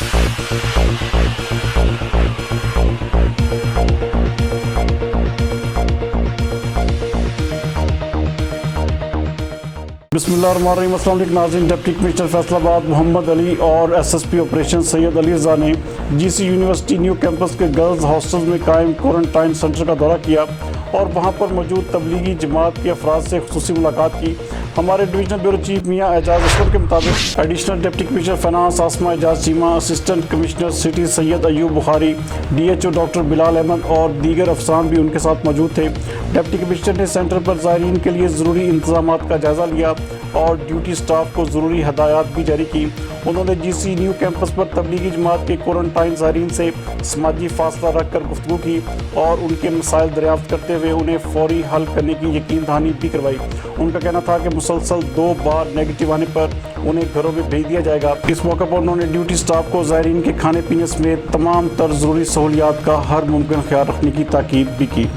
बिस्मिल्लाहिर्रहमानिर्रहीम। अस्सलाम वालेकुम नाज़रीन। डिप्टी कमिश्नर फैसलाबाद मोहम्मद अली और एसएसपी ऑपरेशन सैयद अली रज़ा ने जीसी यूनिवर्सिटी न्यू कैंपस के गर्ल्स हॉस्टल्स में कायम क्वारंटाइन सेंटर का दौरा किया और वहां पर मौजूद तबलीगी जमात के अफराद से खुसूसी मुलाकात की। हमारे डिवीजनल ब्यूरो चीफ मियाँ एजाज अशरफ के मुताबिक additional deputy commissioner finance Asma Ejaz Cheema, assistant commissioner city Syed Ayub Bukhari, DHO doctor Bilal Ahmed और दीगर अफसरान भी उनके साथ मौजूद थे। डिप्टी कमिश्नर ने सेंटर पर ज़ायरीन के लिए ज़रूरी इंतजाम का जायज़ा लिया और ड्यूटी स्टाफ को ज़रूरी हदायत भी जारी की। उन्होंने जीसी न्यू कैंपस पर तबलीगी जमात के क्वारंटाइन ज़ायरीन से समाजी फासला रख कर गुफ्तगू की और उनके मसाइल दरियाफ्त करते हुए उन्हें फौरी हल करने की यकीन दहानी भी करवाई। उनका कहना था कि मुसलसल 2 बार नेगेटिव आने पर उन्हें घरों में भेज दिया जाएगा। इस मौके पर उन्होंने ड्यूटी स्टाफ को ज़ायरीन के खाने पीने समेत तमाम तर ज़रूरी सहूलियात का हर मुमकिन ख्याल रखने की ताकीद भी की।